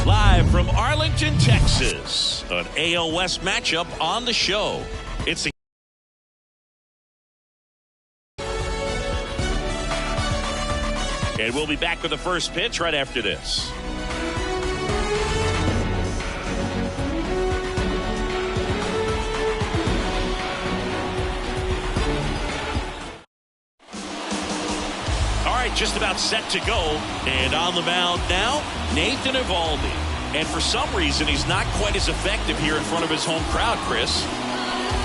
Live from Arlington, Texas, an AL West matchup on the show. It's the and we'll be back with the first pitch right after this. Just about set to go, and on the mound now, Nathan Eovaldi. And for some reason, he's not quite as effective here in front of his home crowd, Chris.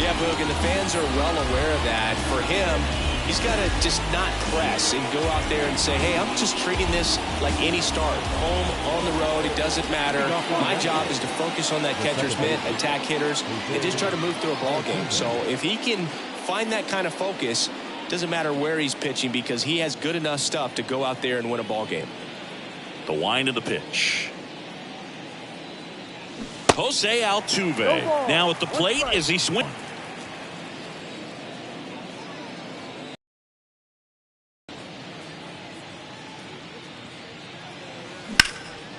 Yeah, Boog, and the fans are well aware of that. For him, he's got to just not press and go out there and say, hey, I'm just treating this like any start. Home, on the road, it doesn't matter. My job is to focus on that catcher's mitt, attack hitters, and just try to move through a ball game. So if he can find that kind of focus, doesn't matter where he's pitching because he has good enough stuff to go out there and win a ball game. The wind of the pitch. Jose Altuve now at the plate as he swings.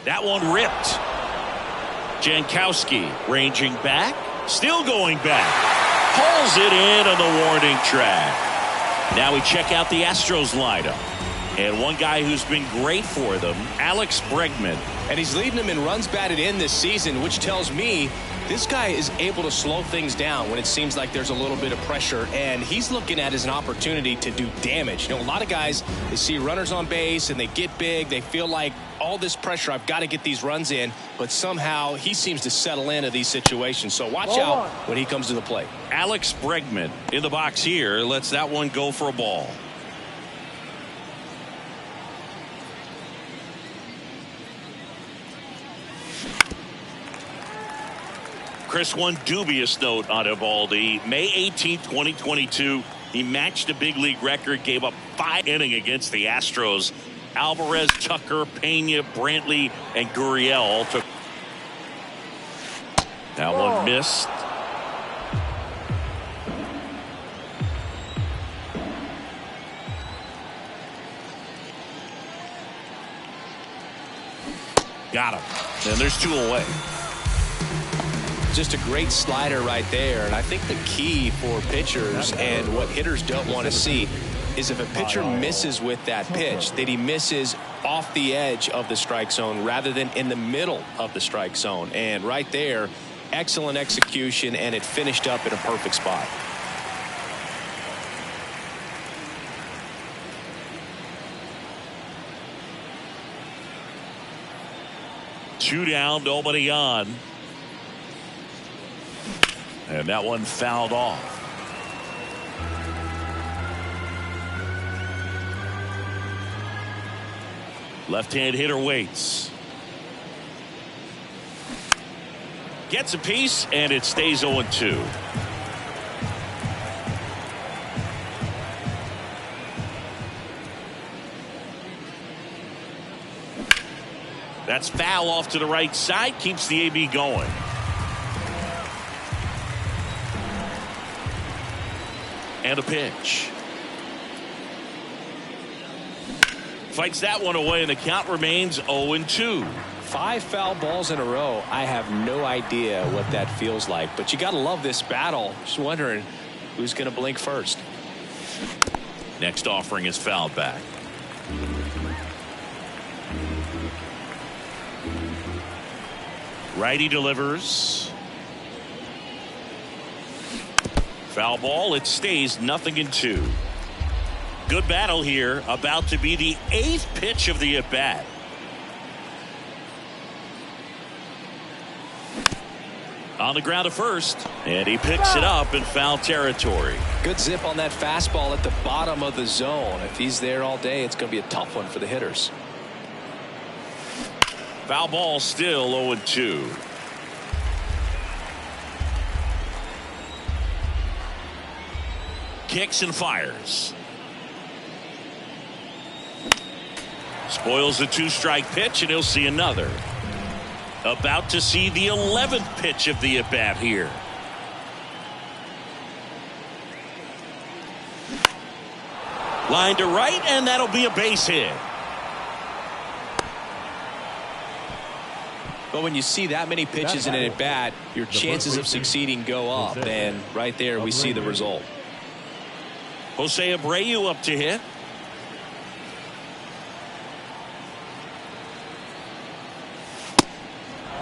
That one ripped. Jankowski ranging back, still going back, pulls it in on the warning track. Now we check out the Astros lineup. And one guy who's been great for them, Alex Bregman. And he's leading them in runs batted in this season, which tells me this guy is able to slow things down when it seems like there's a little bit of pressure. And he's looking at it as an opportunity to do damage. You know, a lot of guys, they see runners on base and they get big. They feel like all this pressure, I've got to get these runs in. But somehow he seems to settle into these situations. So watch out when he comes to the plate. Alex Bregman in the box here lets that one go for a ball. Chris, one dubious note on Eovaldi. May 18, 2022, he matched a big league record, gave up 5 innings against the Astros. Alvarez, Tucker, Pena, Brantley, and Gurriel all took. That one missed. Got him. And there's 2 away. Just a great slider right there. And I think the key for pitchers and what hitters don't want to see is if a pitcher misses with that pitch, that he misses off the edge of the strike zone rather than in the middle of the strike zone. And right there, excellent execution, and it finished up in a perfect spot. Two down, nobody on. And that one fouled off. Left-hand hitter waits. Gets a piece, and it stays 0-2. That's foul off to the right side. Keeps the AB going. And a pitch. Fights that one away, and the count remains 0-2. 5 foul balls in a row. I have no idea what that feels like, but you got to love this battle. Just wondering who's going to blink first. Next offering is fouled back. Righty delivers. Foul ball. It stays 0-2. Good battle here. About to be the 8th pitch of the at-bat. On the ground to first, and he picks it up in foul territory. Good zip on that fastball at the bottom of the zone. If he's there all day, it's going to be a tough one for the hitters. Foul ball, still 0-2. Kicks and fires. Spoils the 2-strike pitch, and he'll see another. About to see the 11th pitch of the at-bat here. Line to right, and that'll be a base hit. But when you see that many pitches in an at-bat, your chances of succeeding go up. And right there, we see the result. Jose Abreu up to hit.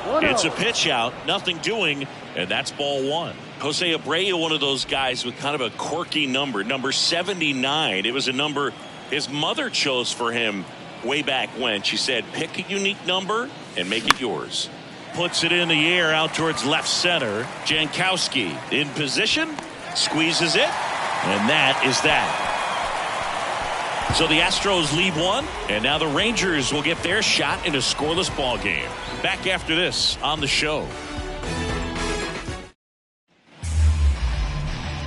It's a pitch out, nothing doing, and that's ball one. Jose Abreu, one of those guys with kind of a quirky number 79. It was a number his mother chose for him way back when. She said, pick a unique number and make it yours. Puts it in the air out towards left center. Jankowski in position, squeezes it, and that is that. So the Astros lead one, and now the Rangers will get their shot in a scoreless ball game. Back after this on the show.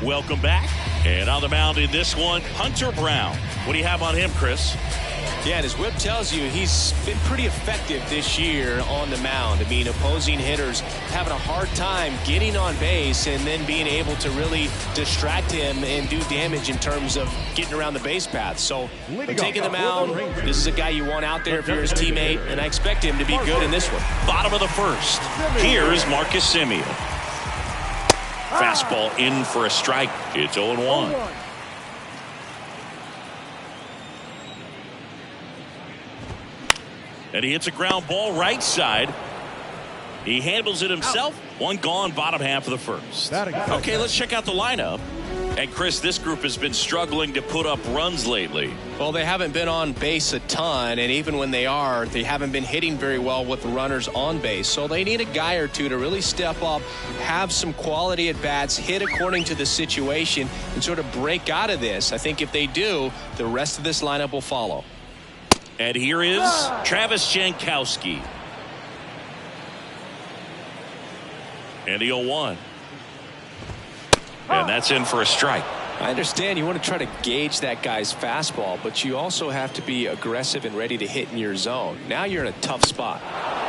Welcome back, and on the mound in this one, Hunter Brown. What do you have on him, Chris? Yeah, and his whip tells you he's been pretty effective this year on the mound. I mean, opposing hitters having a hard time getting on base and then being able to really distract him and do damage in terms of getting around the base path. So, taking the mound, this is a guy you want out there if you're his teammate, and I expect him to be good in this one. Bottom of the first. Here's Marcus Semien. Fastball in for a strike. It's 0-1. And he hits a ground ball right side. He handles it himself. One gone, bottom half of the first. Okay, let's check out the lineup. And Chris, this group has been struggling to put up runs lately. Well, they haven't been on base a ton, and even when they are, they haven't been hitting very well with the runners on base. So they need a guy or two to really step up, have some quality at bats, hit according to the situation, and sort of break out of this. I think if they do, the rest of this lineup will follow. And here is Travis Jankowski. And the 0-1. And that's in for a strike. I understand you want to try to gauge that guy's fastball, but you also have to be aggressive and ready to hit in your zone. Now you're in a tough spot.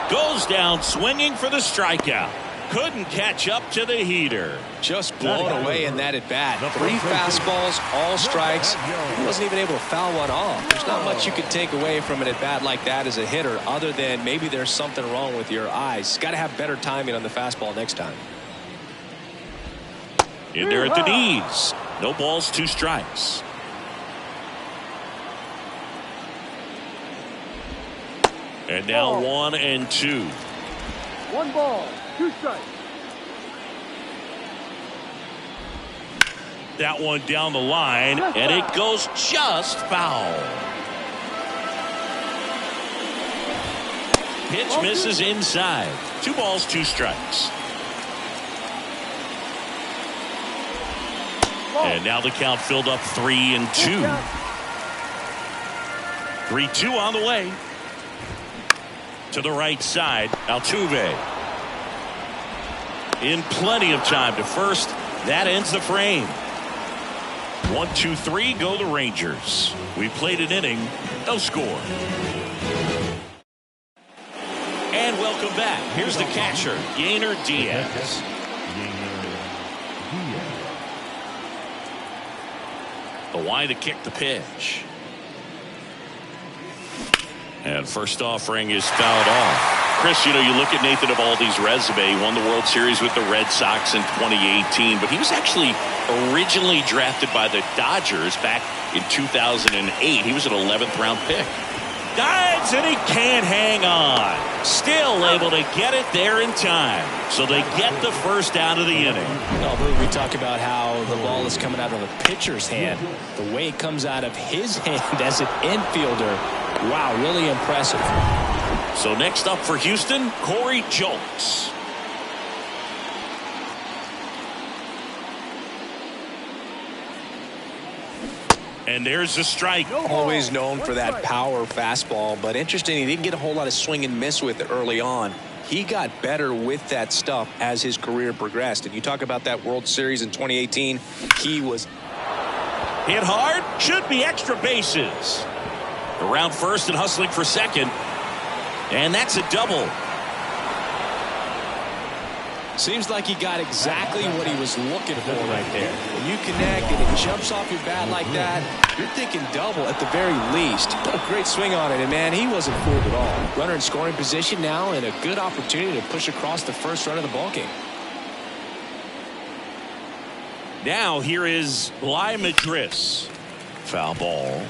Goes down swinging for the strikeout. Couldn't catch up to the heater. Just blown away in that at bat. 3 fastballs, all strikes. He wasn't even able to foul one off. There's not much you could take away from an at bat like that as a hitter, other than maybe there's something wrong with your eyes. Got to have better timing on the fastball next time. In there at the knees. No balls, 2 strikes. And now 1 and 2. 1 ball, 2 strikes. That one down the line, and it goes just foul. Pitch misses inside. 2 balls, 2 strikes. And now the count filled up 3 and 2. 3-2 on the way. To the right side, Altuve. In plenty of time to first. That ends the frame. 1, 2, 3 go the Rangers. We played an inning, no score. And welcome back. Here's the catcher, Yainer Diaz. The why to kick the pitch. And first offering is fouled off. Chris, you know, you look at Nathan Eovaldi's resume. He won the World Series with the Red Sox in 2018, but he was actually originally drafted by the Dodgers back in 2008. He was an 11th round pick. Dives and he can't hang on. Still able to get it there in time. So they get the first out of the inning. Well, we talk about how the ball is coming out of the pitcher's hand. The way it comes out of his hand as an infielder. Wow, really impressive. So next up for Houston, Corey Julks. And there's the strike. Always known for that power fastball, but interesting, he didn't get a whole lot of swing and miss with it early on. He got better with that stuff as his career progressed. And you talk about that World Series in 2018, he was hit hard, should be extra bases. Around first and hustling for second. And that's a double. Seems like he got exactly what he was looking for right there. When you connect and it jumps off your bat like that, you're thinking double at the very least. Put a great swing on it, and man, he wasn't fooled at all. Runner in scoring position now, and a good opportunity to push across the first run of the ballgame. Now here is Bly Madris. Foul ball.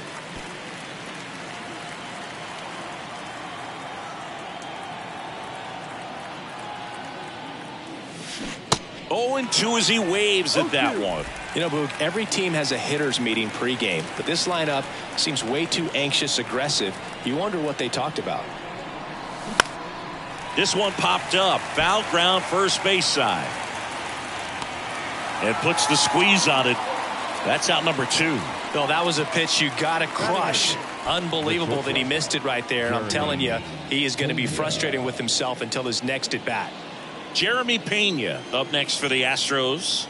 Oh, and 2 as he waves at that one. You know, Boog, every team has a hitters meeting pregame, but this lineup seems way too anxious, aggressive. You wonder what they talked about. This one popped up. Foul ground, first base side. And puts the squeeze on it. That's out number 2. No, that was a pitch you got to crush. Unbelievable that he missed it right there. And I'm telling you, he is going to be frustrated with himself until his next at bat. Jeremy Pena up next for the Astros.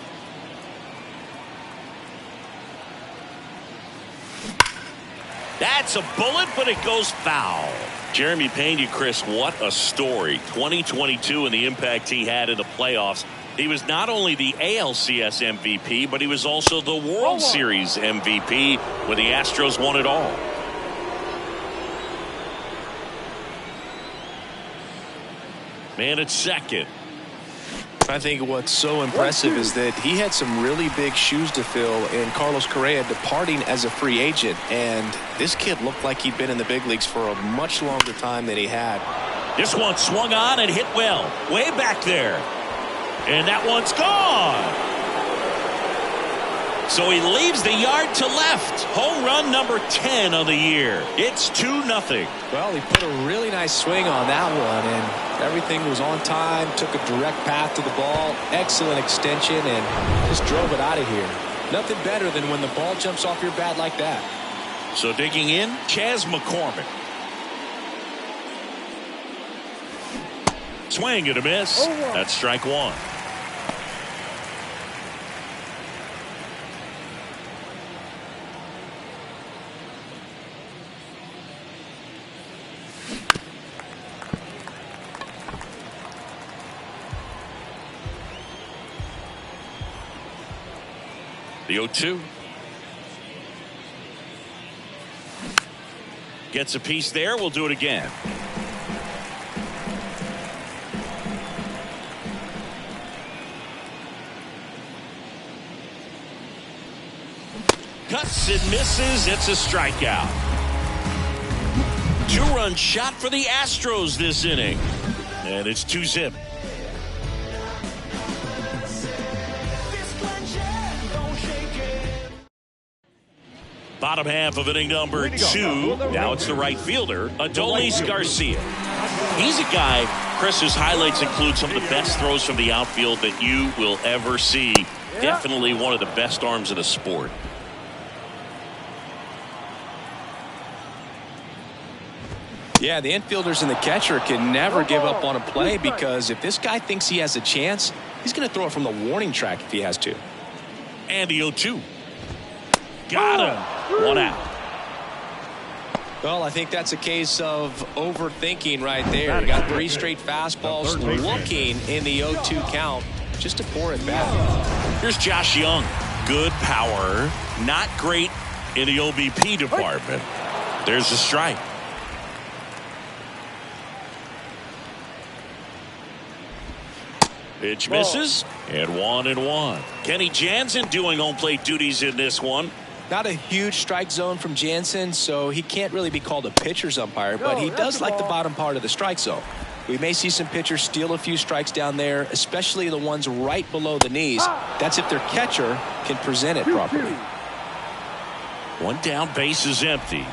That's a bullet, but it goes foul. Jeremy Pena, Chris, what a story. 2022 and the impact he had in the playoffs. He was not only the ALCS MVP, but he was also the World Series MVP when the Astros won it all. Man at second. I think what's so impressive is that he had some really big shoes to fill in Carlos Correa departing as a free agent, and this kid looked like he'd been in the big leagues for a much longer time than he had. This one swung on and hit well, way back there, and that one's gone. So he leaves the yard to left. Home run number 10 of the year. It's 2-0. Well, he put a really nice swing on that one, and everything was on time, took a direct path to the ball, excellent extension, and just drove it out of here. Nothing better than when the ball jumps off your bat like that. So digging in, Chas McCormick. Swing and a miss. That's strike 1. The 0-2. Gets a piece there. We'll do it again. Cuts and misses. It's a strikeout. 2-run shot for the Astros this inning. And it's 2-0. Bottom half of inning number 2. Now it's the right fielder, Adolis Garcia. He's a guy, Chris, his highlights include some of the best throws from the outfield that you will ever see. Definitely one of the best arms of the sport. Yeah, the infielders and the catcher can never give up on a play, because if this guy thinks he has a chance, he's going to throw it from the warning track if he has to. And the 0-2. Got him. 1 out. Well, I think that's a case of overthinking right there. He got 3 straight fastballs looking in the 0-2 count just to pour it back. Here's Josh Young. Good power. Not great in the OBP department. There's a strike. Pitch misses, and 1-1. Kenny Jansen doing home plate duties in this one. Not a huge strike zone from Jansen, so he can't really be called a pitcher's umpire, but he does like the bottom part of the strike zone. We may see some pitchers steal a few strikes down there, especially the ones right below the knees. That's if their catcher can present it properly. 1 down, base is empty.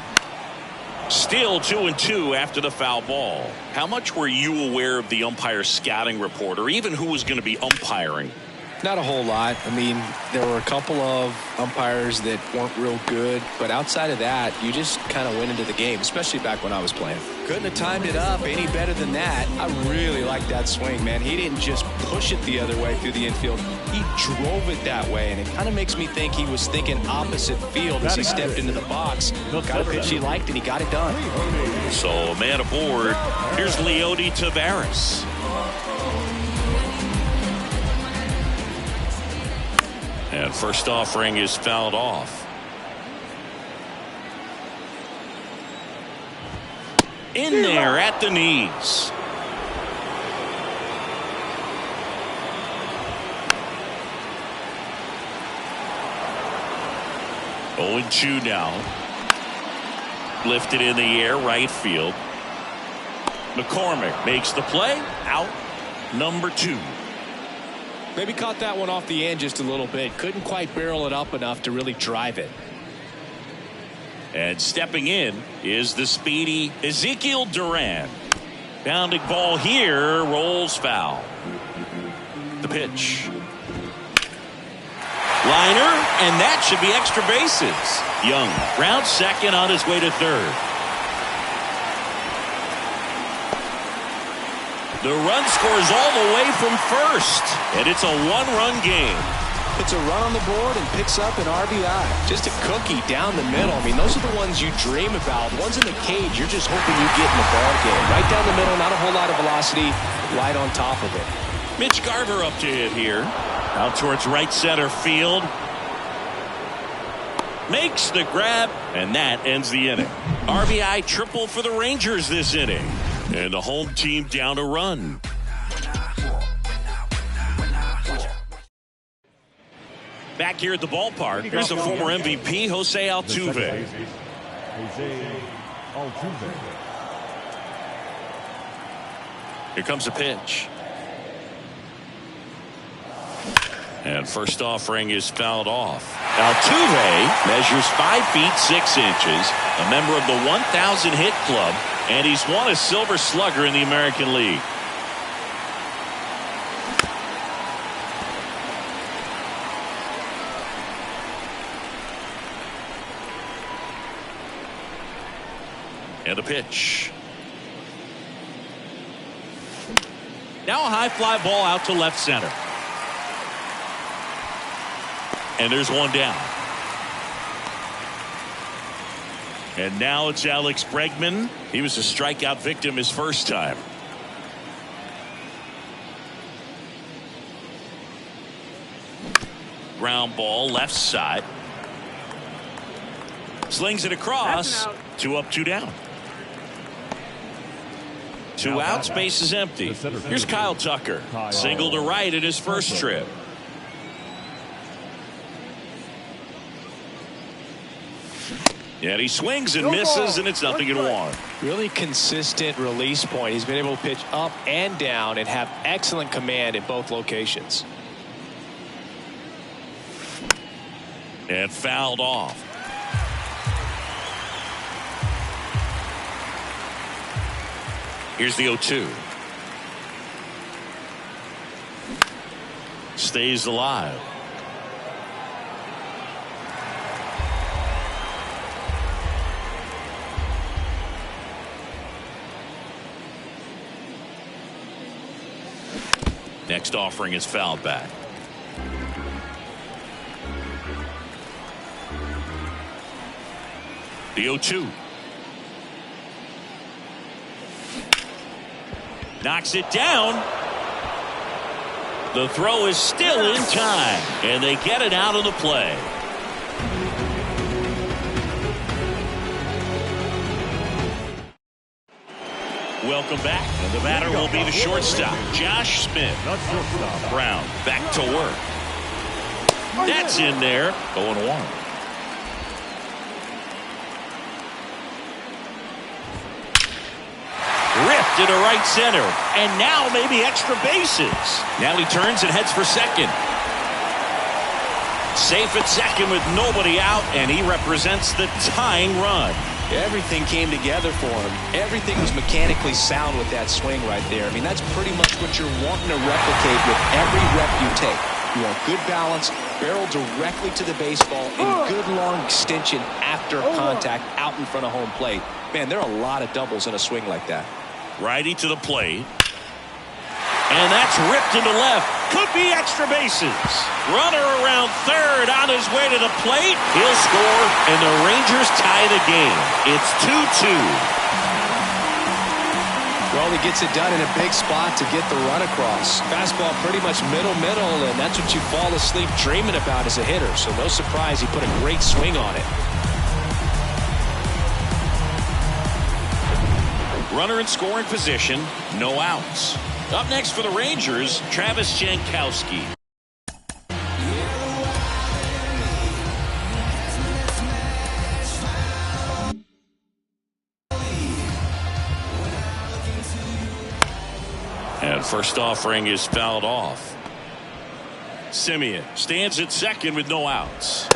Still 2-2 after the foul ball. How much were you aware of the umpire scouting report, or even who was going to be umpiring? Not a whole lot. I mean, there were a couple of umpires that weren't real good, but outside of that, you just kind of went into the game, especially back when I was playing. Couldn't have timed it up any better than that. I really like that swing, man. He didn't just push it the other way through the infield. He drove it that way, and it kind of makes me think he was thinking opposite field as he stepped into the box. Got a pitch he liked, and he got it done. So a man aboard. Here's Leody Taveras. And first offering is fouled off. In there at the knees. Oh, 0-2 now. Lifted in the air, right field. McCormick makes the play. Out number 2. Maybe caught that one off the end just a little bit. Couldn't quite barrel it up enough to really drive it. And stepping in is the speedy Ezekiel Duran. Bounding ball here, rolls foul. The pitch. Liner, and that should be extra bases. Young rounds second on his way to third. The run scores all the way from first, and it's a one-run game. Puts a run on the board and picks up an RBI. Just a cookie down the middle. I mean, those are the ones you dream about. Ones in the cage, you're just hoping you get in the ball game. Right down the middle, not a whole lot of velocity, right on top of it. Mitch Garver up to hit here. Out towards right center field. Makes the grab, and that ends the inning. RBI triple for the Rangers this inning. And the home team down a run. Back here at the ballpark, here's the former MVP, Jose Altuve. Here comes a pitch. And first offering is fouled off. Altuve measures 5 feet 6 inches, a member of the 1,000 hit club, and he's won a Silver Slugger in the American League. And a pitch. Now a high fly ball out to left center. And there's one down. And now it's Alex Bregman. He was a strikeout victim his first time. Ground ball left side. Slings it across. 2 up, 2 down. 2 outs, base is empty. Here's Kyle Tucker. Single to right in his first trip. And he swings and misses, and it's 0-1. Really consistent release point. He's been able to pitch up and down and have excellent command in both locations. And fouled off. Here's the 0-2. Stays alive. Next offering is fouled back. The 0-2. Knocks it down. The throw is still in time, and they get it out of the play. Welcome back, and the batter will be the shortstop, Josh Smith. Brown back to work. That's in there. 0-1. Ripped into right center, and now maybe extra bases. Now he turns and heads for second. Safe at second with nobody out, and he represents the tying run. Everything came together for him. Everything was mechanically sound with that swing right there. I mean, that's pretty much what you're wanting to replicate with every rep you take. You want good balance, barrel directly to the baseball, and good long extension after contact out in front of home plate. Man, there are a lot of doubles in a swing like that. Righty to the plate. And that's ripped into left. Could be extra bases. Runner around third on his way to the plate. He'll score, and the Rangers tie the game. It's 2-2. Well, he gets it done in a big spot to get the run across. Fastball pretty much middle, and that's what you fall asleep dreaming about as a hitter. So no surprise he put a great swing on it. Runner in scoring position, no outs. Up next for the Rangers, Travis Jankowski. And first offering is fouled off. Simeon stands at second with no outs.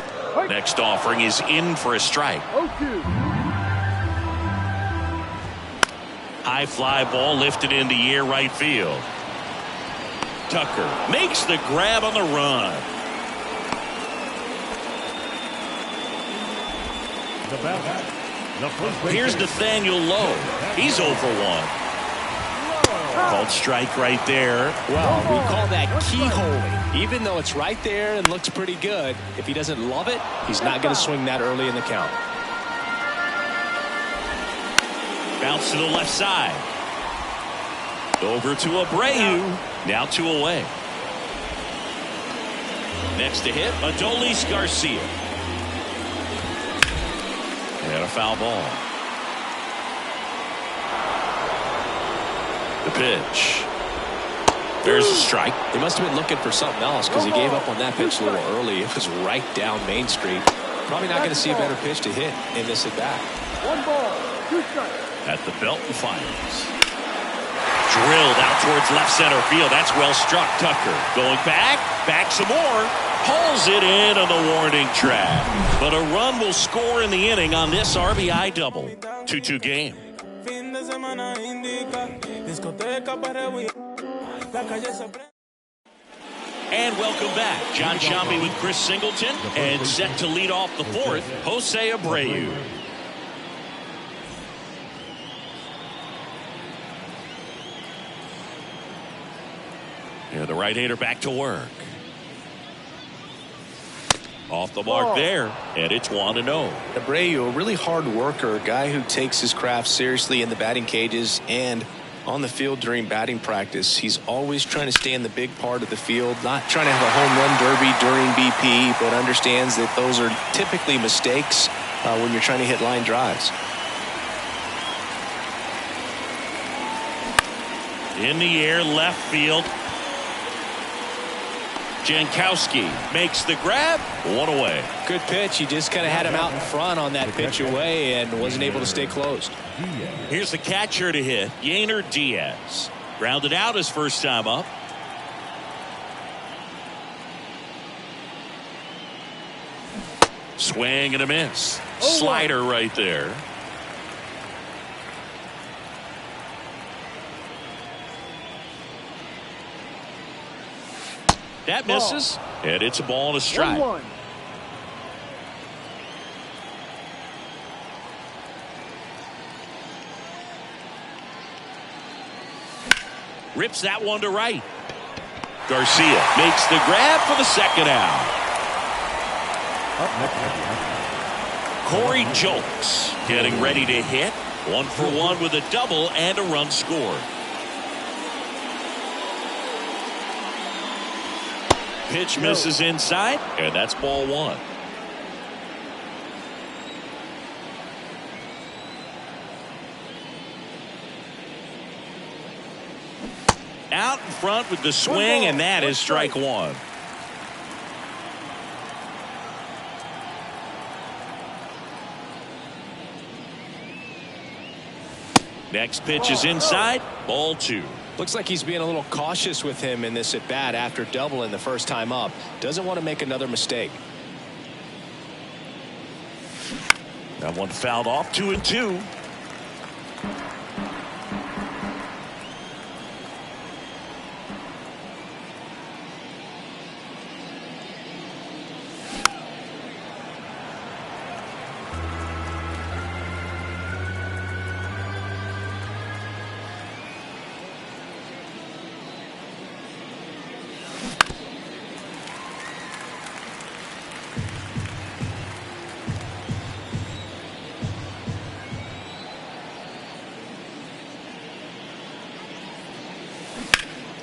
Next offering is in for a strike. 0-2. High fly ball lifted into air right field. Tucker makes the grab on the run. Here's Nathaniel Lowe. He's 0 for 1. Called strike right there. Well, we call that keyholing. Even though it's right there and looks pretty good, if he doesn't love it, he's not going to swing that early in the count. Bounce to the left side. Over to Abreu. Now 2 away. Next to hit, Adolis Garcia. And a foul ball. The pitch. There's a strike. He must have been looking for something else because he gave up on that pitch a little early. It was right down Main Street. Probably not going to see a better pitch to hit in this at bat. 1 ball, 2 strikes. At the belt and fires. Drilled out towards left center field. That's well struck. Tucker going back some more. Pulls it in on the warning track. But a run will score in the inning on this RBI double. 2-2 game. And welcome back. John Sciambi with Chris Singleton. And set to lead off the fourth, Jose Abreu. Yeah, the right-hander back to work. Off the mark there, and it's 1-0. Abreu, a really hard worker, a guy who takes his craft seriously in the batting cages and on the field during batting practice. He's always trying to stay in the big part of the field, not trying to have a home run derby during BP, but understands that those are typically mistakes when you're trying to hit line drives. In the air, left field. Jankowski makes the grab. 1 away. Good pitch. He just kind of had him out in front on that pitch away and wasn't able to stay closed. Here's the catcher to hit, Yainer Diaz. Grounded out his first time up. Swing and a miss. Slider right there. That misses, and it's a ball and a strike. 1-1. Rips that one to right. Garcia makes the grab for the second out. Corey Julks getting ready to hit. 1 for 1 with a double and a run scored. Pitch misses inside, and that's ball 1. Out in front with the swing, and that is strike 1. Next pitch is inside, ball 2. Looks like he's being a little cautious with him in this at bat after doubling the first time up. Doesn't want to make another mistake. That one fouled off. 2-2.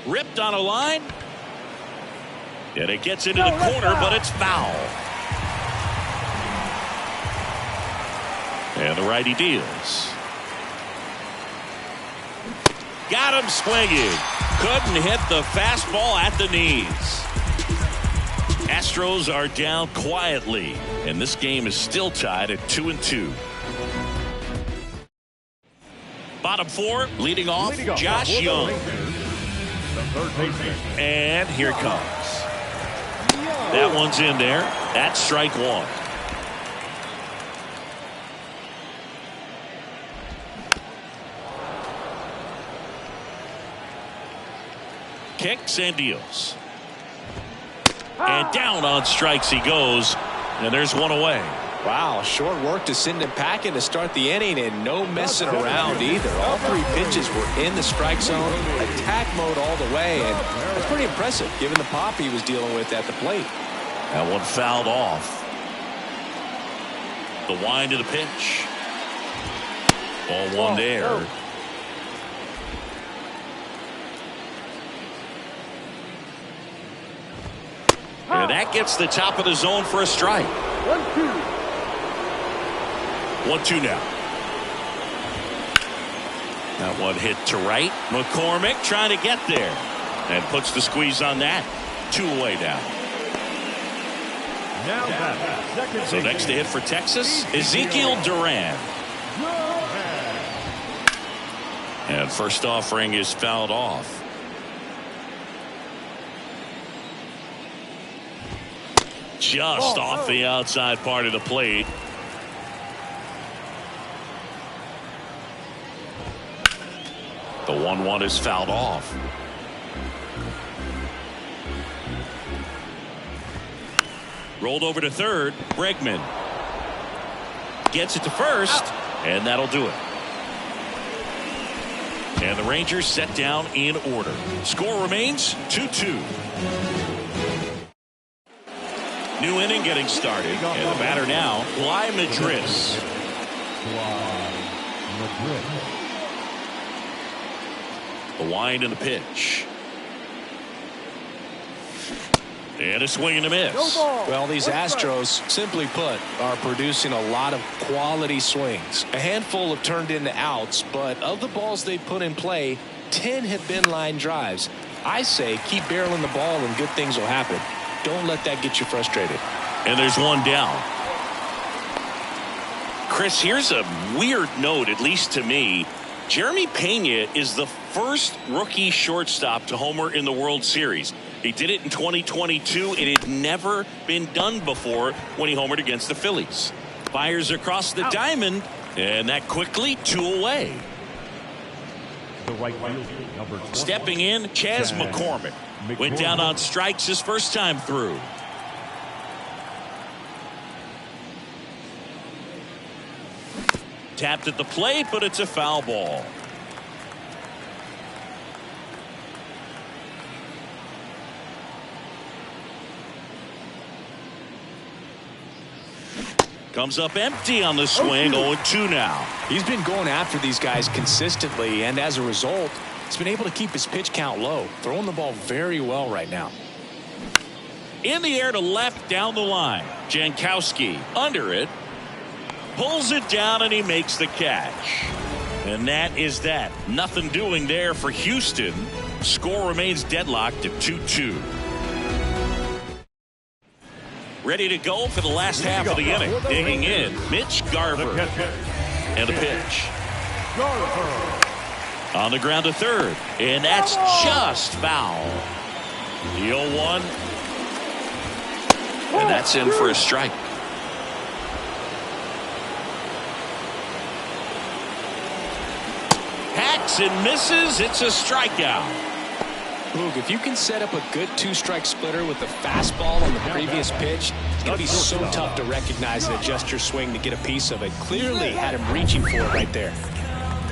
Ripped on a line. And it gets into the corner, but it's foul. And the righty deals. Got him swinging. Couldn't hit the fastball at the knees. Astros are down quietly, and this game is still tied at 2-2. Bottom four, leading off Josh Young. And here it comes. That one's in there. That's strike one. Kicks and deals. And down on strikes he goes. And there's one away. Wow, short work to send him packing to start the inning, and no messing around either. All three pitches were in the strike zone, attack mode all the way, and that's pretty impressive given the pop he was dealing with at the plate. That one fouled off. The wind of the pitch. Ball one there. And that gets the top of the zone for a strike. 1-2. 1-2 now. That one hit to right. McCormick trying to get there. And puts the squeeze on that. 2 away now. So next to hit for Texas, Ezekiel Duran. And first offering is fouled off. Just off the outside part of the plate. The 1-1 is fouled off. Rolled over to third. Bregman gets it to first, and that'll do it. And the Rangers set down in order. Score remains 2-2. New inning getting started, and the batter now, Bly Madris. The wind and the pitch. And a swing and a miss. Well, these Astros, simply put, are producing a lot of quality swings. A handful have turned into outs, but of the balls they put in play, 10 have been line drives. I say keep barreling the ball and good things will happen. Don't let that get you frustrated. And there's one down. Chris, here's a weird note, at least to me. Jeremy Pena is the first rookie shortstop to homer in the World Series. He did it in 2022. It had never been done before when he homered against the Phillies. Fires across the diamond, and that quickly 2 away. Stepping in, Chas McCormick. Went down on strikes his first time through. Tapped at the plate, but it's a foul ball. Comes up empty on the swing. 0-2 now. He's been going after these guys consistently, and as a result, he's been able to keep his pitch count low, throwing the ball very well right now. In the air to left down the line. Jankowski under it. Pulls it down, and he makes the catch. And that is that. Nothing doing there for Houston. Score remains deadlocked at 2-2. Ready to go for the last half of the inning. Digging in, Mitch Garver. And the pitch. On the ground to third. And that's just foul. The 0-1. And that's in for a strike. Hacks and misses. It's a strikeout. Look, if you can set up a good 2-strike splitter with the fastball on the previous pitch, it's going to be so tough to recognize and adjust your swing to get a piece of it. Clearly had him reaching for it right there.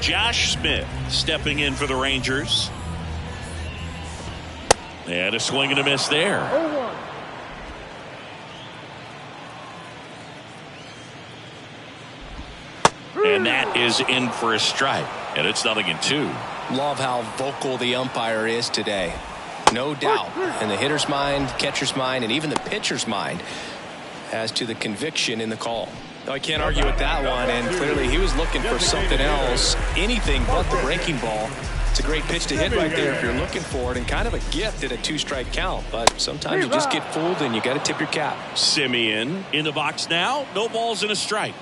Josh Smith stepping in for the Rangers. And a swing and a miss there. And that is in for a strike. And it's 0-2. Love how vocal the umpire is today. No doubt in the hitter's mind, catcher's mind, and even the pitcher's mind as to the conviction in the call. No, I can't argue with that one, and clearly he was looking for something else, anything but the breaking ball. It's a great pitch to hit right there if you're looking for it, and kind of a gift at a 2-strike count, but sometimes you just get fooled and you got to tip your cap. Simeon in the box now. No balls and a strike.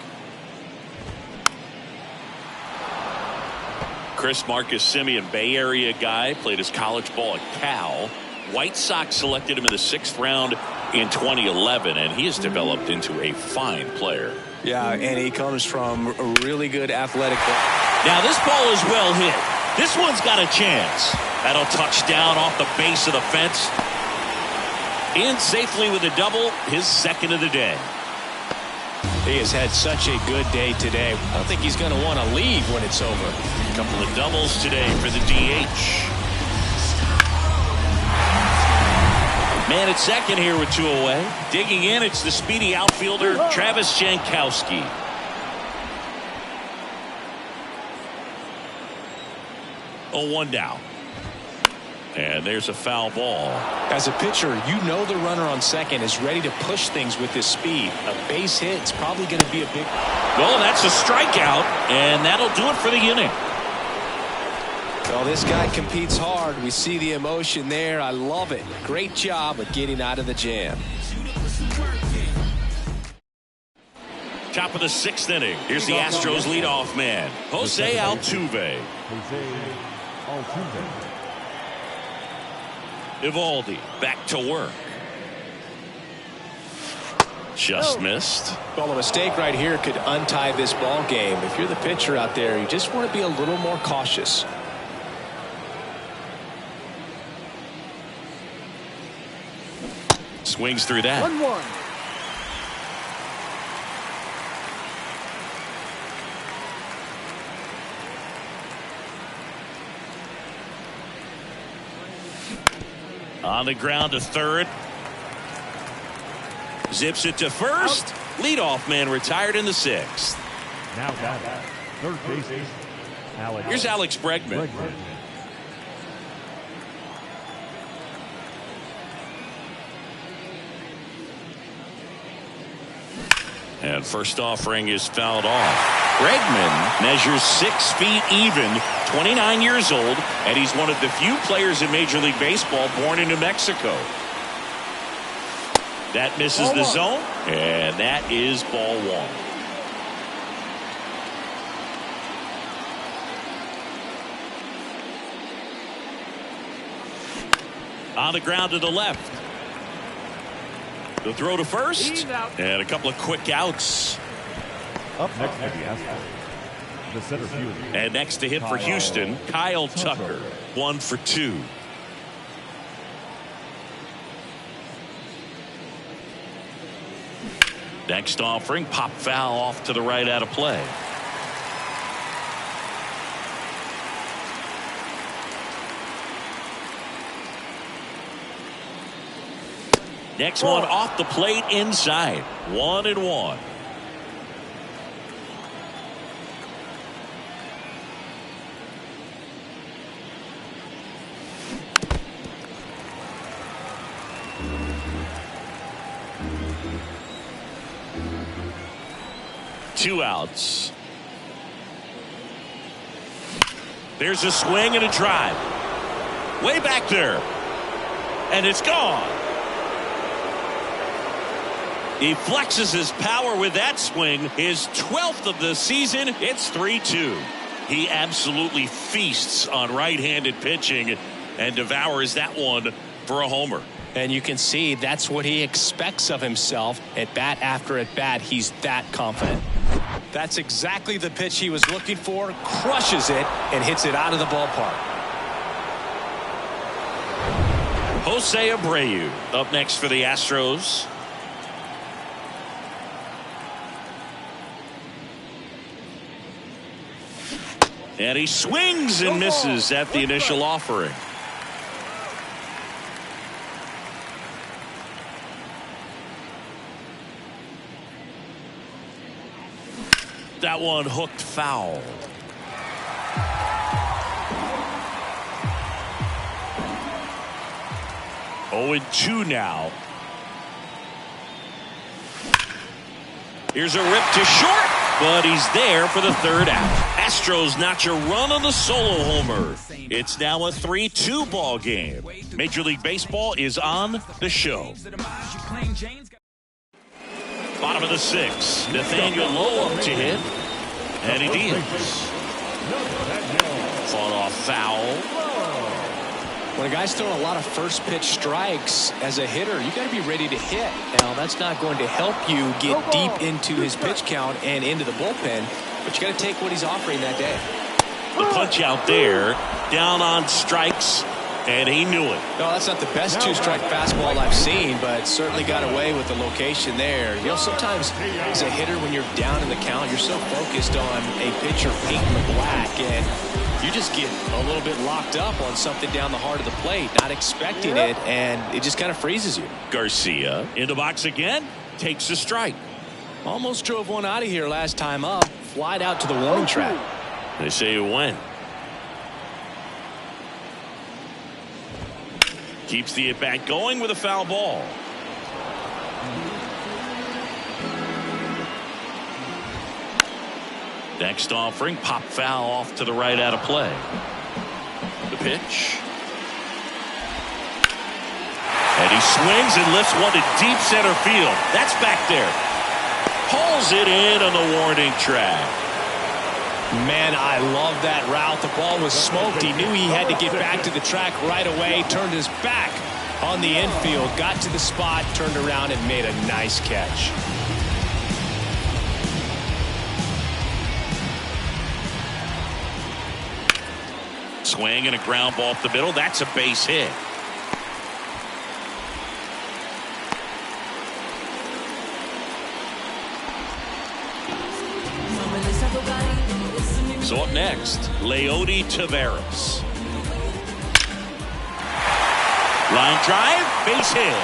Chris Marcus Simeon, Bay Area guy, played his college ball at Cal. White Sox selected him in the 6th round in 2011, and he has developed into a fine player. Yeah, and he comes from a really good athletic. Now this ball is well hit. This one's got a chance. That'll touch down off the base of the fence. In safely with a double, his 2nd of the day. He has had such a good day today. I don't think he's going to want to leave when it's over. A couple of doubles today for the DH. Man at 2nd here with 2 away. Digging in, it's the speedy outfielder, Travis Jankowski. Oh, 1 down. And there's a foul ball. As a pitcher, you know the runner on 2nd is ready to push things with his speed. A base hit is probably going to be a big... Well, that's a strikeout, and that'll do it for the inning. Well, this guy competes hard. We see the emotion there. I love it. Great job of getting out of the jam. Top of the 6th inning. Here's the Astros leadoff man, Jose Altuve. Evaldi back to work. Just missed. Well, a mistake right here could untie this ball game. If you're the pitcher out there, you just want to be a little more cautious. Swings through that. 1-1. On the ground to 3rd. Zips it to 1st. Leadoff man retired in the 6th. Now got 3rd base. Here's Alex Bregman. And first offering is fouled off. Bregman measures 6 feet even, 29 years old, and he's one of the few players in Major League Baseball born in New Mexico. That misses the zone, and that is ball 1. On the ground to the left. The throw to 1st, and a couple of quick outs. Up next for the Astros, the center fielder. And next to hit for Houston, Kyle Tucker, 1 for 2. Next offering, pop foul off to the right out of play. Next one off the plate inside. 1-1. Two outs. There's a swing and a drive. Way back there. And it's gone. He flexes his power with that swing. His 12th of the season. It's 3-2. He absolutely feasts on right-handed pitching and devours that one for a homer. And you can see that's what he expects of himself. At bat after at bat, he's that confident. That's exactly the pitch he was looking for. Crushes it and hits it out of the ballpark. Jose Abreu up next for the Astros. And he swings and misses at the initial offering. That one hooked foul. 0-2 now. Here's a rip to short, but he's there for the third out. Astros notch a run on the solo homer. It's now a 3-2 ball game. Major League Baseball is on the show. Bottom of the sixth. Nathaniel Lowe up to hit. Eddie Diaz. Fought off foul. When a guy's throwing a lot of first pitch strikes as a hitter, you got to be ready to hit. Now, that's not going to help you get deep into his pitch count and into the bullpen, but you got to take what he's offering that day. The punch out there, down on strikes, and he knew it. No, that's not the best two-strike fastball I've seen, but certainly got away with the location there. You know, sometimes as a hitter, when you're down in the count, you're so focused on a pitcher painting the black, and you just get a little bit locked up on something down the heart of the plate, not expecting it, and it just kind of freezes you. Garcia in the box again, takes a strike. Almost drove one out of here last time up, flied out to the warning track. They say it went. Keeps the at-bat going with a foul ball. Next offering, pop foul off to the right out of play. The pitch. And he swings and lifts one to deep center field. That's back there. Pulls it in on the warning track. Man, I love that route. The ball was smoked. He knew he had to get back to the track right away. Turned his back on the infield. Got to the spot, turned around, and made a nice catch. Swing and a ground ball up the middle. That's a base hit. So up next, Leody Taveras. Line drive, base hit.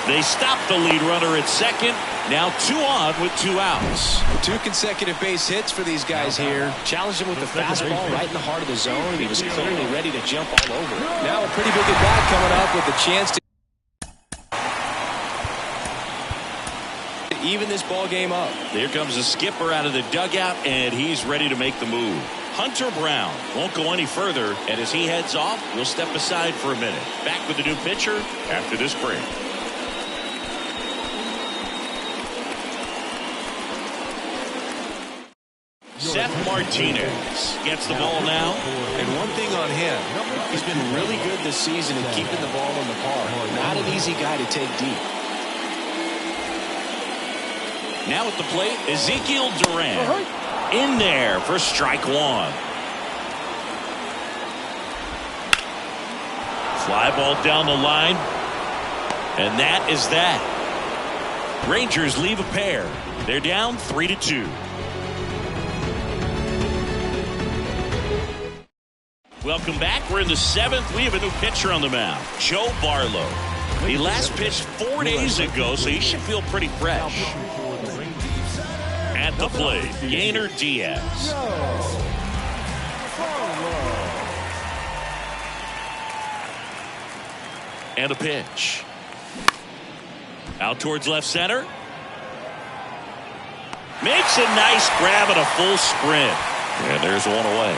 They stop the lead runner at second. Now 2 on with 2 outs. 2 consecutive base hits for these guys here. Challenged him with the fastball right in the heart of the zone. He was clearly ready to jump all over it. Now a pretty big at bat coming up with a chance to even this ball game up. Here comes the skipper out of the dugout, and he's ready to make the move. Hunter Brown won't go any further, and as he heads off, we'll step aside for a minute. Back with the new pitcher after this break. Seth Martinez gets the ball now. And one thing on him, he's been really good this season in keeping the ball in the park. Not an easy guy to take deep. Now at the plate, Ezekiel Duran in there for strike 1. Fly ball down the line, and that is that. Rangers leave a pair. They're down 3-2. Welcome back. We're in the 7th. We have a new pitcher on the mound, Joe Barlow. He last pitched 4 days ago, so he should feel pretty fresh. At the plate, Yainer Diaz. And a pitch. Out towards left center. Makes a nice grab and a full sprint. And there's one away.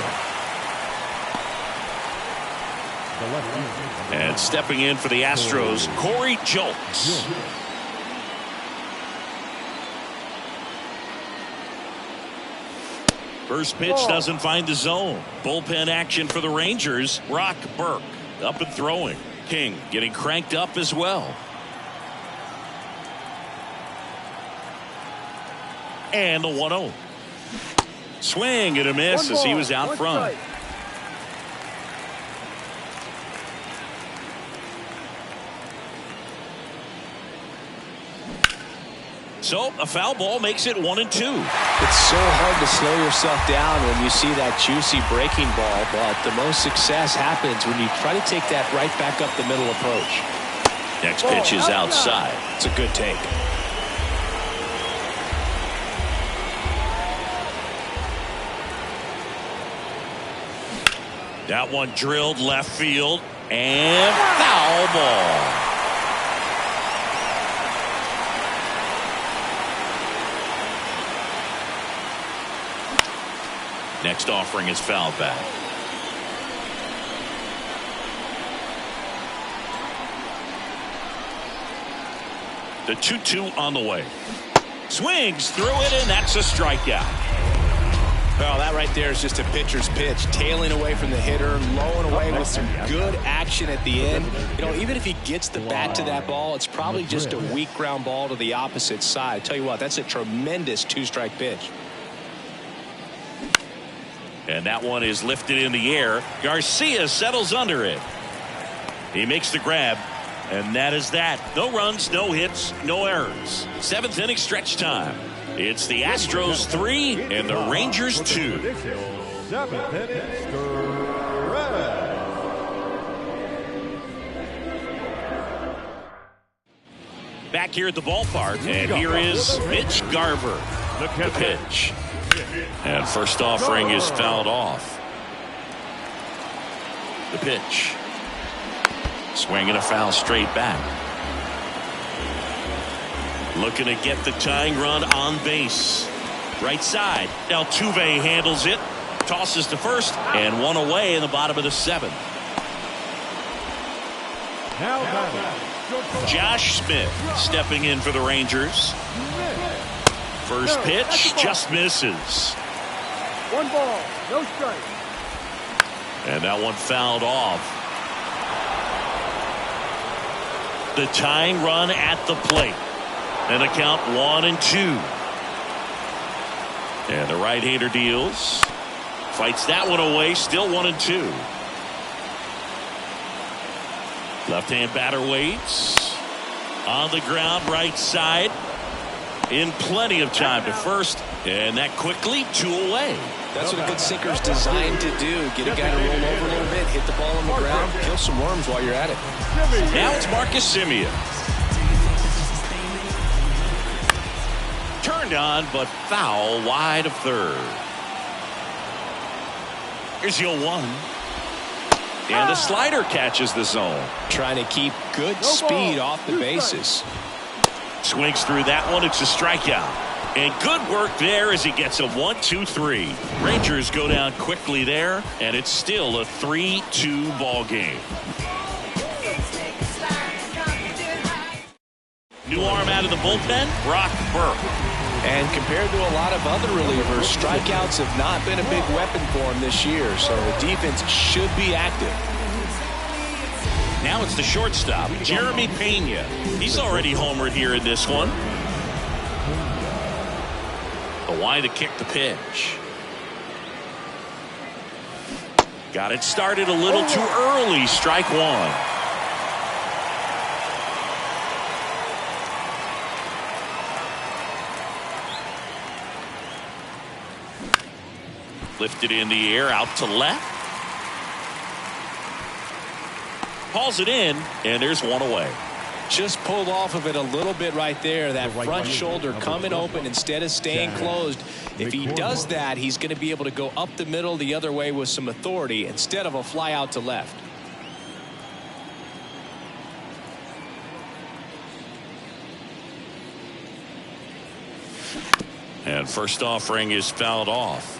And stepping in for the Astros, Corey Julks. First pitch doesn't find the zone. Bullpen action for the Rangers. Brock Burke up and throwing. King getting cranked up as well. And the 1-0. Swing and a miss as he was out front. So a foul ball makes it 1-2. It's so hard to slow yourself down when you see that juicy breaking ball, but the most success happens when you try to take that right back up the middle approach. Next pitch is outside. It's a good take. That one drilled left field. And foul ball. Next offering is fouled back. The 2-2 on the way. Swings through it, and that's a strikeout. Well, that right there is just a pitcher's pitch, tailing away from the hitter, lowing away with some good action at the end. You know, even if he gets the bat to that ball, it's probably just a weak ground ball to the opposite side. I tell you what, that's a tremendous two-strike pitch. And that one is lifted in the air. Garcia settles under it. He makes the grab. And that is that. No runs, no hits, no errors. 7th inning stretch time. It's the Astros 3 and the Rangers 2. 7th inning stretch. Back here at the ballpark, and here is Mitch Garver. The pitch. And first offering is fouled off. The pitch. Swing and a foul straight back. Looking to get the tying run on base. Right side. Altuve handles it. Tosses to first. And one away in the bottom of the 7th. Now Josh Smith stepping in for the Rangers. First pitch just misses. 1 ball, no strike. And that one fouled off. The tying run at the plate. And a count 1-2. And the right-hander deals. Fights that one away. Still 1-2. Left-hand batter waits. On the ground, right side. In plenty of time to first. And that quickly 2 away. That's what a good sinker's designed to do. Get a guy to roll over a little bit, hit the ball on the ground, kill some worms while you're at it. Now it's Marcus Semien. Turned on, but foul wide of third. Here's 0-1. And the slider catches the zone. Trying to keep good speed off the bases. Swings through that one. It's a strikeout. And good work there as he gets a 1-2-3. Rangers go down quickly there, and it's still a 3-2 ball game. New arm out of the bullpen, Brock Burke. And compared to a lot of other relievers, strikeouts have not been a big weapon for him this year, so the defense should be active. Now it's the shortstop, Jeremy Pena. He's already homered here in this one. The wide to kick the pitch. Got it started a little too early. Strike 1. Lifted in the air, out to left. Hauls it in, and there's one away. Just pulled off of it a little bit right there. That front shoulder coming open instead of staying closed. If he does that, he's going to be able to go up the middle the other way with some authority instead of a fly out to left. And first offering is fouled off.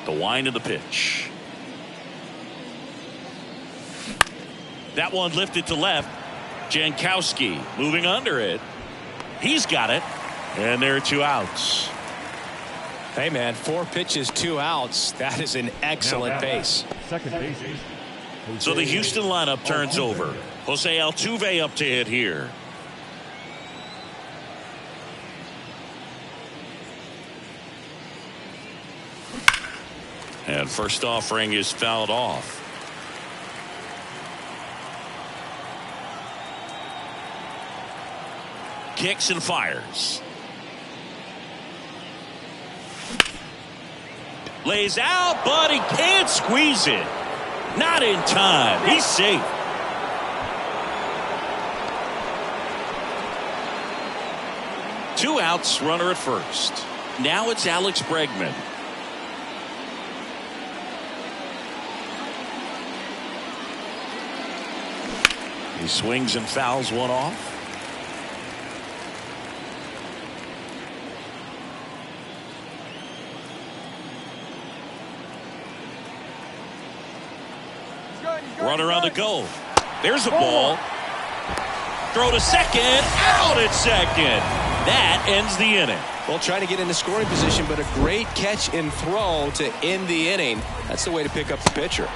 The wind of the pitch. That one lifted to left. Jankowski moving under it. He's got it. And there are 2 outs. Hey, man, 4 pitches, 2 outs. That is an excellent pace. Second base. So the Houston lineup turns over. Jose Altuve up to hit here. And first offering is fouled off. Kicks and fires. Lays out, but he can't squeeze it. Not in time. He's safe. Two outs, runner at first. Now it's Alex Bregman. He swings and fouls one off. Runner on the go. There's a ball. Throw to second. Out at second. That ends the inning. Well, trying to get into scoring position, but a great catch and throw to end the inning. That's the way to pick up the pitcher.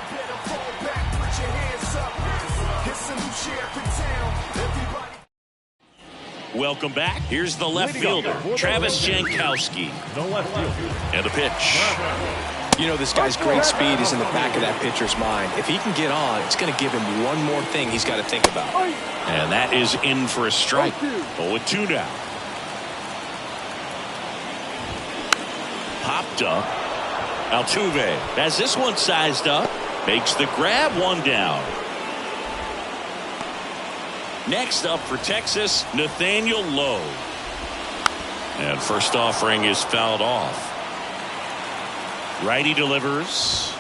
Welcome back. Here's the left fielder, Travis Jankowski. No left field. And the pitch. You know, this guy's great speed is in the back of that pitcher's mind. If he can get on, it's going to give him one more thing he's got to think about. And that is in for a strike. 0-2 now. Popped up. Altuve has this one sized up. Makes the grab, one down. Next up for Texas, Nathaniel Lowe. And first offering is fouled off. Righty delivers.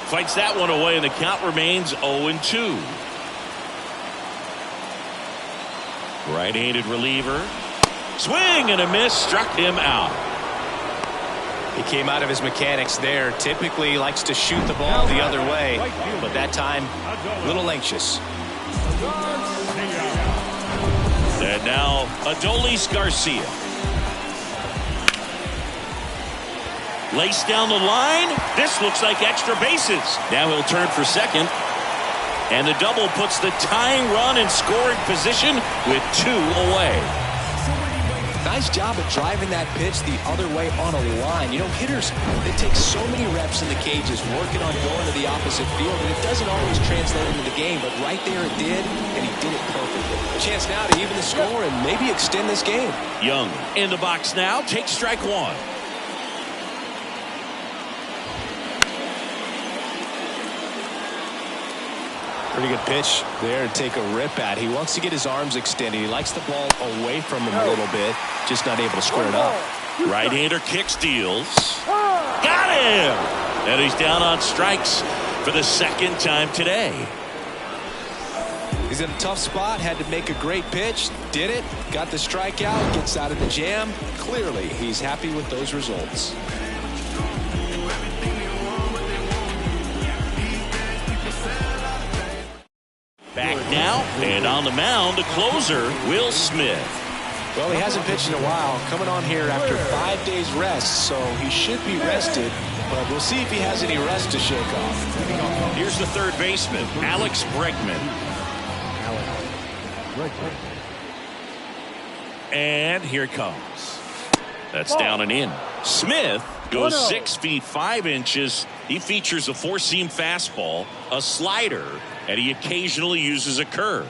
Fights that one away, and the count remains 0-2. Right-handed reliever. Swing and a miss. Struck him out. He came out of his mechanics there. Typically he likes to shoot the ball the other way, but that time a little anxious. And now Adolis Garcia. Laced down the line. This looks like extra bases. Now he'll turn for second. And the double puts the tying run in scoring position with 2 away. Nice job of driving that pitch the other way on a line. You know, hitters, they take so many reps in the cages working on going to the opposite field, and it doesn't always translate into the game, but right there it did, and he did it perfectly. A chance now to even the score and maybe extend this game. Young in the box now. Takes strike one. Pretty good pitch there to take a rip at. He wants to get his arms extended. He likes the ball away from him a little bit, just not able to square it up. Right-hander kick steals. Got him! And he's down on strikes for the second time today. He's in a tough spot, had to make a great pitch, did it, got the strikeout, gets out of the jam. Clearly, he's happy with those results. Back now, and on the mound, the closer, Will Smith. Well, he hasn't pitched in a while, coming on here after 5 days rest, so he should be rested, but we'll see if he has any rust to shake off. Here's the third baseman, Alex Bregman. And here it comes. That's down and in. Smith goes 6 feet 5 inches. He features a four-seam fastball, a slider, and he occasionally uses a curve.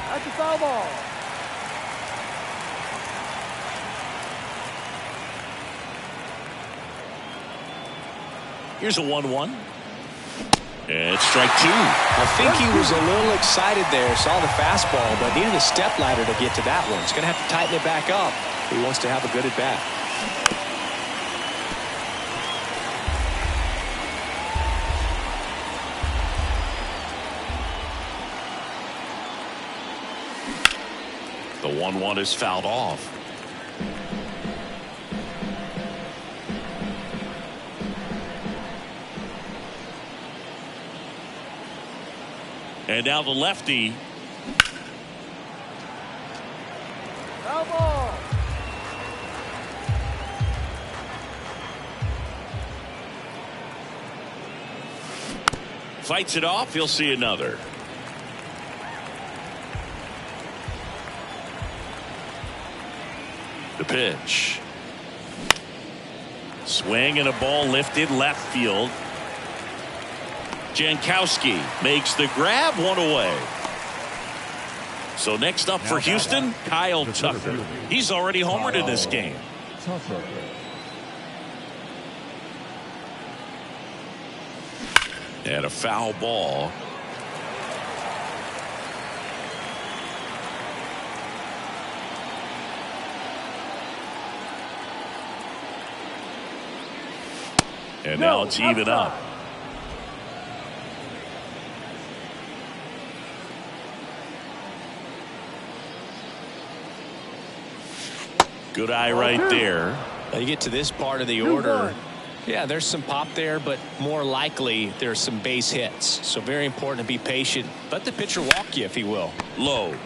That's a foul ball. Here's a 1-1. And it's strike two. I think he was a little excited there, saw the fastball, but needed a step ladder to get to that one. He's going to have to tighten it back up. He wants to have a good at bat. The 1-1 is fouled off. And now the lefty. Foul ball. Fights it off. He'll see another. The pitch. Swing and a ball lifted left field. Jankowski makes the grab, one away. So next up for Houston, Kyle Tucker. He's already homered in this game. And a foul ball. And now it's even up. Good eye right there. Now you get to this part of the order. Yeah, there's some pop there, but more likely there's some base hits. So very important to be patient. Let the pitcher walk you, if he will. Low.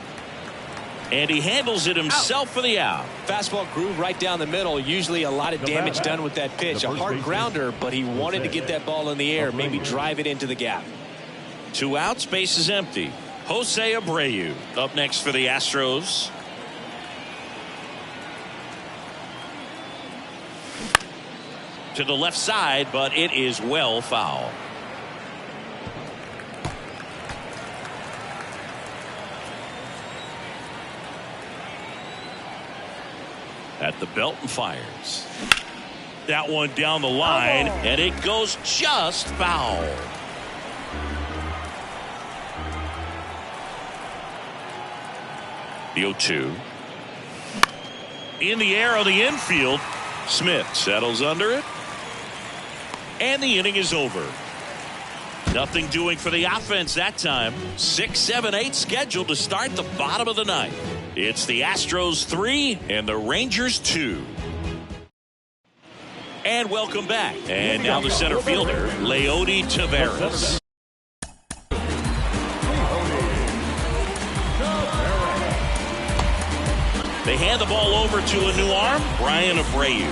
And he handles it himself for the out. Fastball groove right down the middle. Usually a lot of damage done with that pitch. A hard grounder, but he wanted to get that ball in the air, maybe drive it into the gap. 2 outs, base is empty. Jose Abreu up next for the Astros. To the left side, but it is well foul. At the belt and fires. That one down the line, and it goes just foul. The 0-2. In the air on the infield. Smith settles under it. And the inning is over. Nothing doing for the offense that time. 6, 7, 8 scheduled to start the bottom of the ninth. It's the Astros 3 and the Rangers 2. And welcome back. And now the center fielder, Leody Taveras. They hand the ball over to a new arm, Brian Abreu.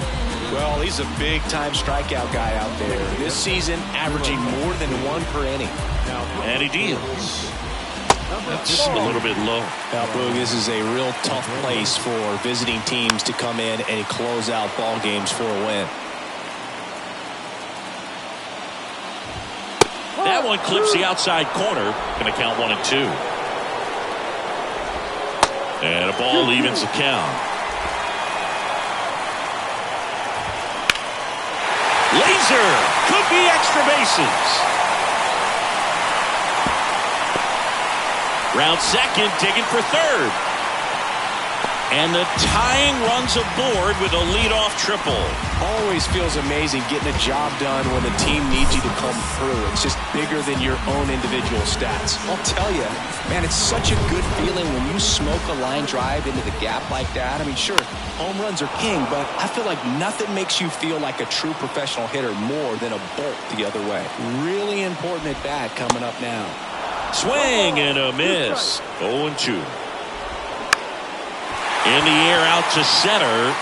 Well, he's a big-time strikeout guy out there. This season, averaging more than 1 per inning. And he deals. That's a little bit low. Now, Boog, this is a real tough place for visiting teams to come in and close out ball games for a win. That one clips the outside corner. Going to count 1 and 2. And a ball evens the count. Laser could be extra bases. Round second, digging for third. And the tying runs aboard with a leadoff triple. Always feels amazing getting a job done when the team needs you to come through. It's just bigger than your own individual stats. I'll tell you, man, it's such a good feeling when you smoke a line drive into the gap like that. I mean, sure, home runs are king, but I feel like nothing makes you feel like a true professional hitter more than a bolt the other way. Really important at bat coming up now. Swing and a miss. 0-2. In the air out to center.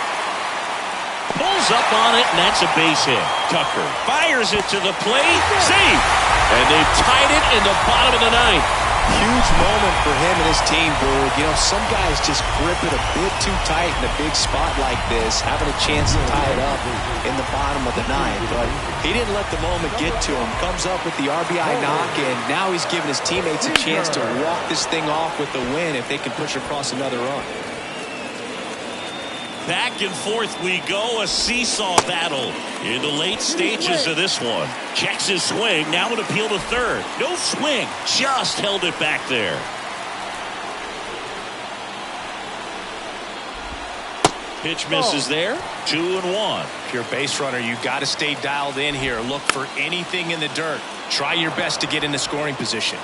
Pulls up on it, and that's a base hit. Tucker fires it to the plate. Safe. And they've tied it in the bottom of the ninth. Huge moment for him and his team, Boog. You know, some guys just grip it a bit too tight in a big spot like this, having a chance to tie it up in the bottom of the ninth. But he didn't let the moment get to him. Comes up with the RBI knock, and now he's giving his teammates a chance to walk this thing off with the win if they can push across another run. Back and forth we go, a seesaw battle in the late stages of this one. Checks his swing, now an appeal to third. No swing, just held it back there. Pitch misses there, 2-1. If you're a base runner, you got to stay dialed in here. Look for anything in the dirt. Try your best to get in the scoring position.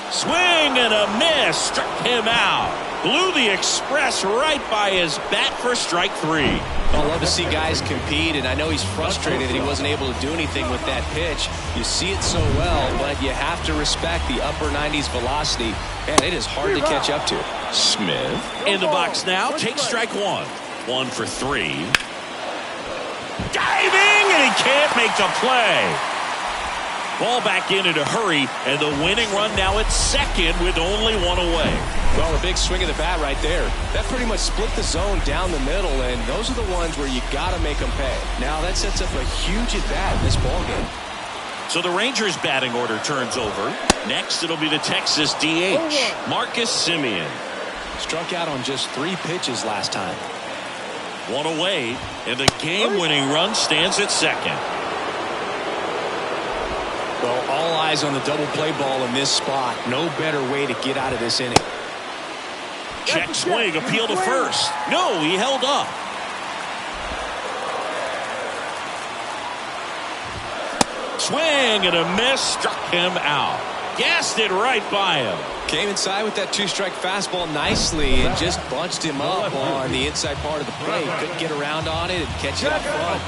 Swing and a miss, struck him out. Blew the express right by his bat for strike 3. I love to see guys compete, and I know he's frustrated that he wasn't able to do anything with that pitch. You see it so well, but you have to respect the upper 90s velocity. Man, it is hard to catch up to. Smith in the box now, takes strike 1. 1 for 3. Diving, and he can't make the play. Ball back in a hurry, and the winning run now at second with only 1 away. Well, a big swing of the bat right there. That pretty much split the zone down the middle, and those are the ones where you got to make them pay. Now that sets up a huge at bat in this ballgame. So the Rangers batting order turns over. Next, it'll be the Texas DH, Marcus Semien. Struck out on just 3 pitches last time. 1 away, and the game-winning run stands at second. Well, all eyes on the double play ball in this spot. No better way to get out of this inning. Check swing, appeal to first. No, he held up. swing and a miss. Struck him out. Gassed it right by him. Came inside with that two-strike fastball nicely and just bunched him up on the inside part of the plate. Couldn't get around on it and catch it out front.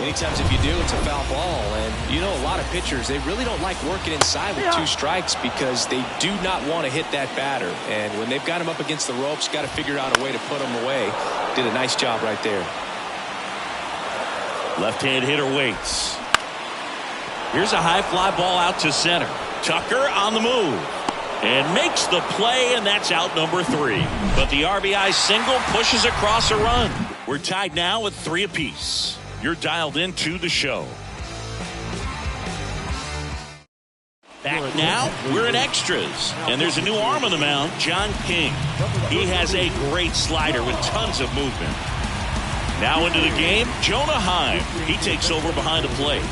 Many times if you do, it's a foul ball. And you know, a lot of pitchers, they really don't like working inside with two strikes because they do not want to hit that batter. And when they've got him up against the ropes, got to figure out a way to put him away. Did a nice job right there. Left-hand hitter waits. Here's a high fly ball out to center. Tucker on the move and makes the play, and that's out number 3. But the RBI single pushes across a run. We're tied now with 3 apiece. You're dialed into the show. Back now, we're in extras, and there's a new arm on the mound, John King. He has a great slider with tons of movement. Now into the game, Jonah Heim. He takes over behind the plate.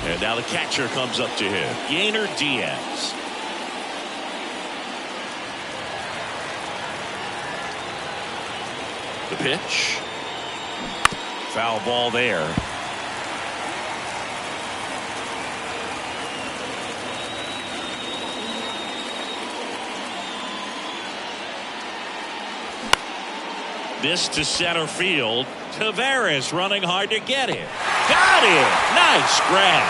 And now the catcher comes up to him, Yainer Diaz. The pitch. Foul ball there. This to center field. Tavares running hard to get it. Got it. Nice grab.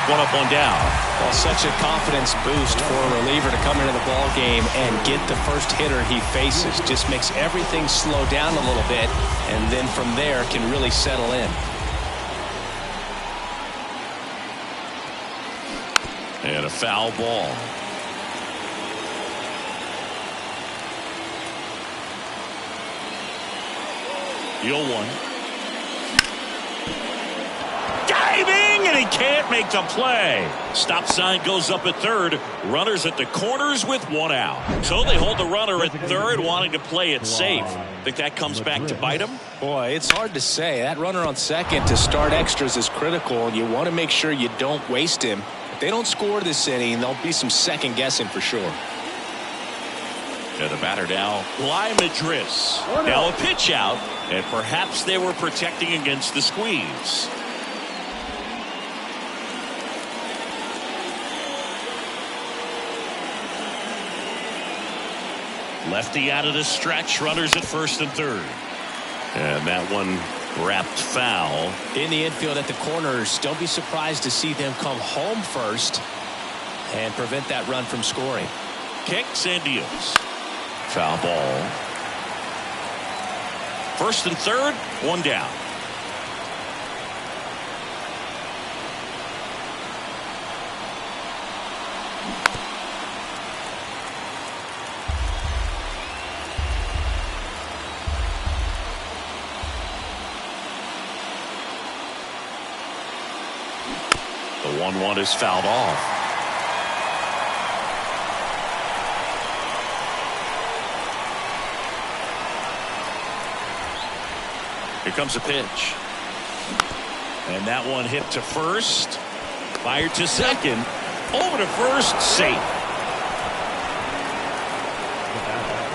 One up, one down. Well, such a confidence boost for a reliever to come into the ball game and get the first hitter he faces. Just makes everything slow down a little bit, and then from there can really settle in. And a foul ball. The 0-1. Diving, and he can't make the play. Stop sign goes up at third. Runners at the corners with 1 out. So they hold the runner at third, wanting to play it safe. Think that comes back to bite him? Boy, it's hard to say. That runner on second to start extras is critical, and you want to make sure you don't waste him. If they don't score this inning, there'll be some second guessing for sure. And the batter now, Bly Madris. Now a pitch out, and perhaps they were protecting against the squeeze. Lefty out of the stretch, runners at first and third. And that one wrapped foul. In the infield at the corners, don't be surprised to see them come home first and prevent that run from scoring. Kicks and deals. Foul ball. First and third, 1 down. The 1-1 is fouled off. Here comes a pitch. And that one hit to first. Fired to second. Over to first. Safe.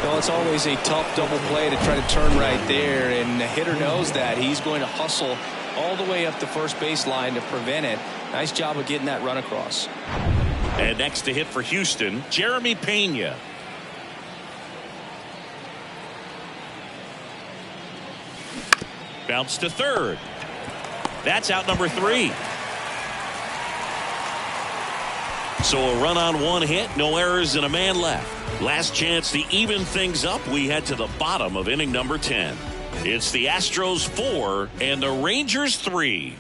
Well, it's always a tough double play to try to turn right there. And the hitter knows that. He's going to hustle all the way up the first baseline to prevent it. Nice job of getting that run across. And next to hit for Houston, Jeremy Pena. Bounce to third. That's out number 3. So a run on 1 hit, no errors, and a man left. Last chance to even things up. We head to the bottom of inning number 10. It's the Astros 4 and the Rangers 3.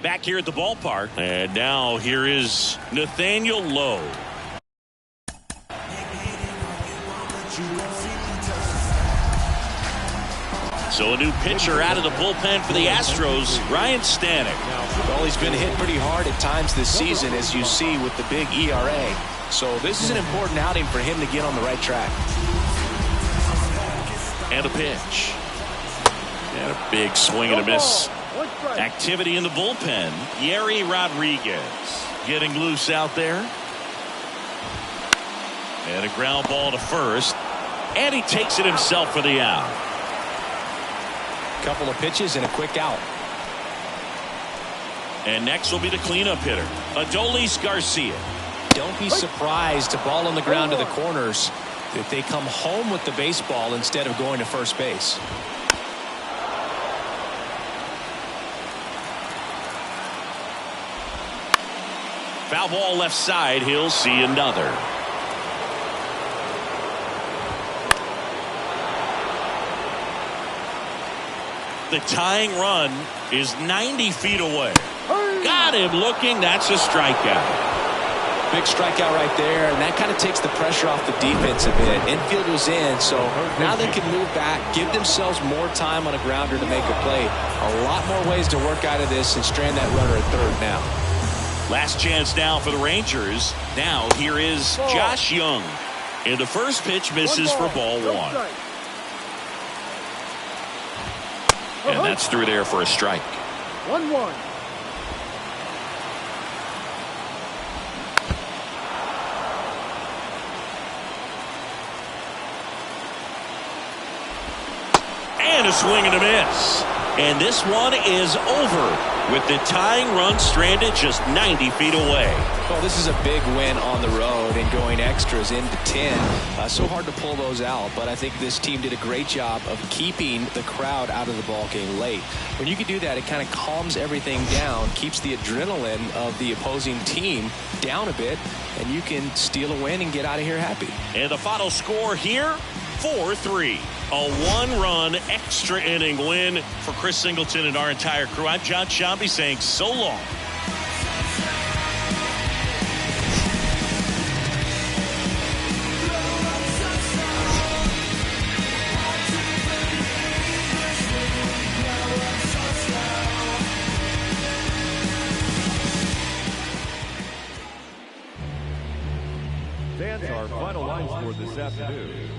Back here at the ballpark. And now here is Nathaniel Lowe. So a new pitcher out of the bullpen for the Astros, Ryan Stanek. Well, he's been hit pretty hard at times this season, as you see with the big ERA. So this is an important outing for him to get on the right track. And a pitch. And a big swing and a miss. Activity in the bullpen. Yeri Rodriguez getting loose out there. And a ground ball to first. And he takes it himself for the out. couple of pitches and a quick out. And next will be the cleanup hitter, Adolis Garcia. Don't be surprised, a ball on the ground to the corners, that they come home with the baseball instead of going to first base. Foul ball left side. He'll see another. The tying run is 90 feet away. Got him looking. That's a strikeout. Big strikeout right there, and that kind of takes the pressure off the defense a bit. Infield was in, so now they can move back, give themselves more time on a grounder to make a play. A lot more ways to work out of this and strand that runner at third now. Last chance now for the Rangers. Now here is Josh Young. And the first pitch misses for ball one. And that's through there for a strike. 1-1. And a swing and a miss. And this one is over with the tying run stranded just 90 feet away. Well, this is a big win on the road and going extras into 10. So hard to pull those out, but I think this team did a great job of keeping the crowd out of the ball game late. When you can do that, it kind of calms everything down, keeps the adrenaline of the opposing team down a bit, and you can steal a win and get out of here happy. And the final score here, 4-3. A one-run extra inning win for Chris Singleton and our entire crew. I'm John Shambi saying so long. Stands our final line score this afternoon.